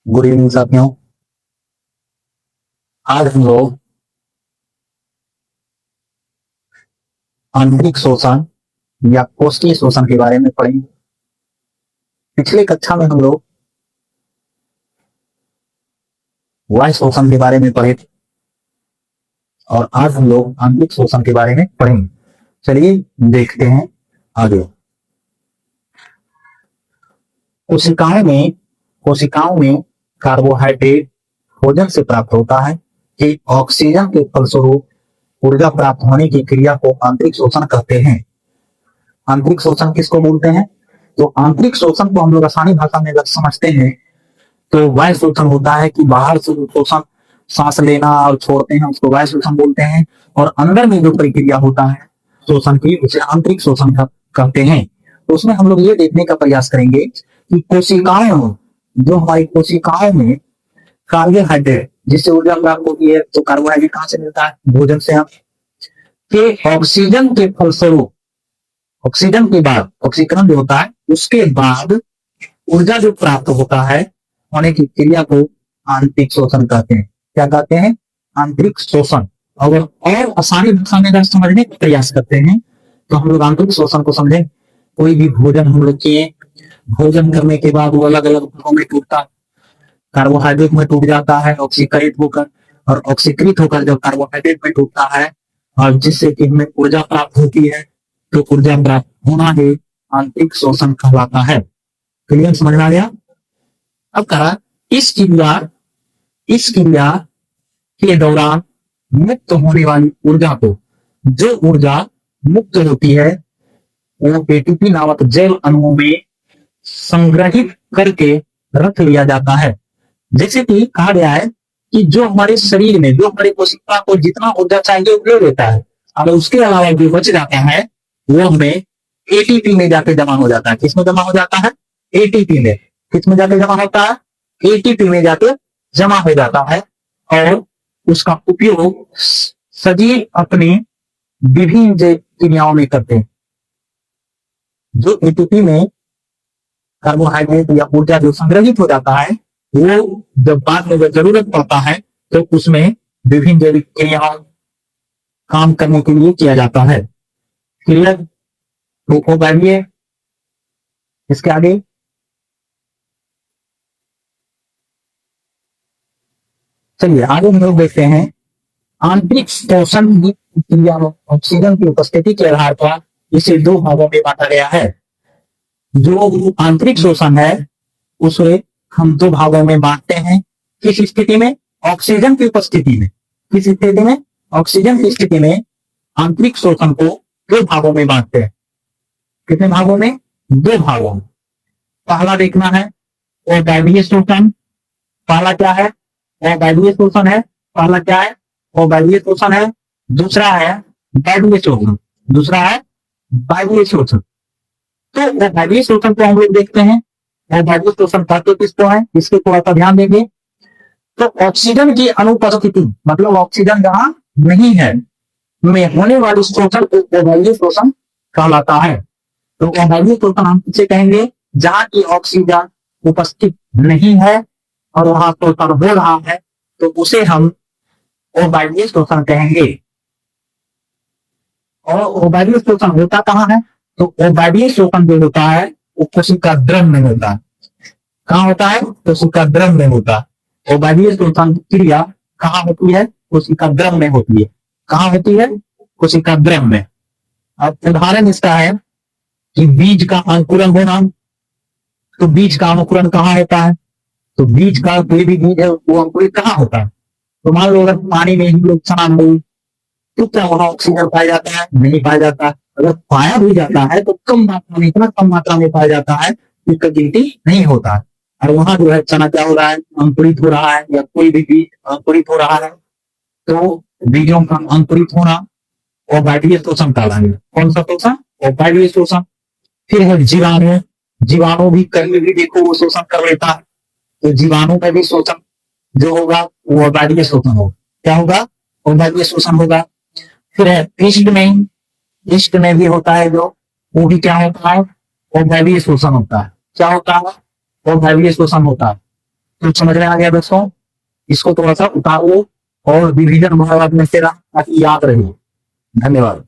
Good evening साथियों। आज हम लोग आंतरिक शोषण या कोशिकीय शोषण के बारे में पढ़ेंगे। पिछले कक्षा में हम लोग बाह्य शोषण के बारे में पढ़े थे और आज हम लोग आंतरिक शोषण के बारे में पढ़ेंगे। चलिए देखते हैं आगे। कोशिकाओं में कार्बोहाइड्रेट भोजन से प्राप्त होता है कि ऑक्सीजन के फलस्वरूप ऊर्जा प्राप्त होने की क्रिया को आंतरिक शोषण कहते हैं। आंतरिक शोषण किसको बोलते हैं? तो आंतरिक शोषण को हम लोग आसानी भाषा में अगर समझते हैं तो बाह्य शोषण होता है कि बाहर से शोषण, सांस लेना और छोड़ते हैं, उसको बाह्य शोषण बोलते हैं। और अंदर में जो प्रक्रिया होता है शोषण की, उसे आंतरिक शोषण कहते हैं। तो उसमें हम लोग ये देखने का प्रयास करेंगे कि जो हमारी कोशिकाओं में कार्बोहाइड्रेट, जिससे ऊर्जा प्राप्त होती है, तो कार्बोहाइड्रेट कहां से मिलता है? भोजन से। हम के ऑक्सीजन के फलस्वरूप, ऑक्सीजन के बाद, ऑक्सीकरण जो होता है उसके बाद ऊर्जा जो प्राप्त होता है होने की क्रिया को आंतरिक शोषण कहते हैं। क्या कहते हैं? आंतरिक शोषण। और आसानी भाषा में अगर समझने का प्रयास करते हैं तो हम लोग आंतरिक शोषण को समझें। कोई भी भोजन हम लोग किए, भोजन करने के बाद वो अलग अलग भागों में टूटता, कार्बोहाइड्रेट में टूट जाता है ऑक्सीकृत होकर, और ऑक्सीकृत होकर जब कार्बोहाइड्रेट में टूटता है और जिससे कि हमें ऊर्जा प्राप्त होती है, तो ऊर्जा प्राप्त होना ही आंतरिक शोषण कहलाता है। क्लियर, समझ में आ गया? अब कहा इस क्रिया के दौरान मुक्त होने वाली ऊर्जा को, जो ऊर्जा मुक्त होती है वो एटीपी नामक जैव अणुओं में संग्रहित करके रख लिया जाता है। जैसे कि कहा गया है कि जो हमारे शरीर में, जो हमारी कोशिका को जितना ऊर्जा चाहिए वो ले लेता है, और उसके अलावा जो बच जाता है वो हमें एटीपी में जाके जमा हो जाता है। किसमें जमा हो जाता है? एटीपी में। किसमें जाके जमा होता है? एटीपी में जाके जमा हो जाता है, और उसका उपयोग सजीव अपनी विभिन्न जैव क्रियाओं में करते हैं। जो एटीपी में कार्बोहाइड्रेट या ऊर्जा जो संग्रहित हो जाता है, वो जब बाद में जरूरत पड़ता है तो उसमें विभिन्न जैविक क्रियाओं काम करने के लिए किया जाता है। क्लियर? तो बैठिए इसके आगे। चलिए आगे हम लोग देखते हैं आंतरिक शोषण की क्रिया में ऑक्सीजन की उपस्थिति के आधार पर इसे दो भागों में बांटा गया है। जो आंतरिक शोषण है उसे हम दो भागों में बांटते हैं। किस स्थिति में? ऑक्सीजन की उपस्थिति में। किस स्थिति में? ऑक्सीजन की स्थिति में आंतरिक शोषण को दो भागों में बांटते हैं। कितने भागों में? दो भागों में। पहला देखना है अबाइडीय शोषण। पहला क्या है? अबाइडीय शोषण है। पहला क्या है? अबाइडीय शोषण है। दूसरा है बाइडीय शोषण। दूसरा है बाइडीय शोषण। तो अबाइडीय शोषण को हम लोग देखते हैं। अबाइडीय शोषण कहते किसको है, इसके थोड़ा सा ध्यान देंगे। तो ऑक्सीजन की अनुपस्थिति, मतलब ऑक्सीजन जहां नहीं है में होने वाली शोषण को अबाइडीय शोषण कहलाता है। तो अबाइडीय शोषण हम किसे कहेंगे? जहां की ऑक्सीजन उपस्थित नहीं है और वहां शोषण हो रहा है, तो उसे हम अबाइडीय शोषण कहेंगे। और अबाइडीय शोषण होता कहां है? तो अबाइडीय शोषण जो होता है वो कोशिका द्रव में होता है। कहां होता है? कोशिका द्रव में होता है। अबाइडीय शोषण क्रिया कहां होती है? कोशिका द्रव में होती है। कहां होती है? कोशिका द्रव में। अब उदाहरण इसका है कि बीज का अंकुरण होना। तो बीज का अंकुरण कहां होता है? तो बीज का कोई भी बीज है वो अंकुरित कहां होता है? तो मान लो अगर पानी में ही लोग चना बोई, तो क्या वहां ऑक्सीजन पाया जाता है? नहीं पाया जाता। अगर पाया भी जाता है तो कम मात्रा में, इतना कम मात्रा में पाया जाता है जिसका गिनती नहीं होता है। और वहां जो है चना क्या हो रहा है? अंकुरित हो रहा है, या कोई भी बीज अंकुरित हो रहा है। तो बीजों का अंकुरित होना अबाइडीय शोषण कहलाएगा। कौन सा शोषण? अबाइडीय शोषण। फिर है जीवाणु। जीवाणु भी कहीं भी देखो वो शोषण कर लेता है, तो जीवाणु में भी शोषण जो होगा वो अबाइडीय शोषण होगा। क्या होगा? अबाइडीय शोषण होगा। फिर है ईस्ट में भी होता है जो, वो भी क्या होता है? अबाइडीय शोषण होता है। क्या होता है? अबाइडीय शोषण होता है। तो समझ में आ गया दोस्तों, इसको थोड़ा सा उतारो और डिवीजन भाग में से ताकि याद रहे। धन्यवाद।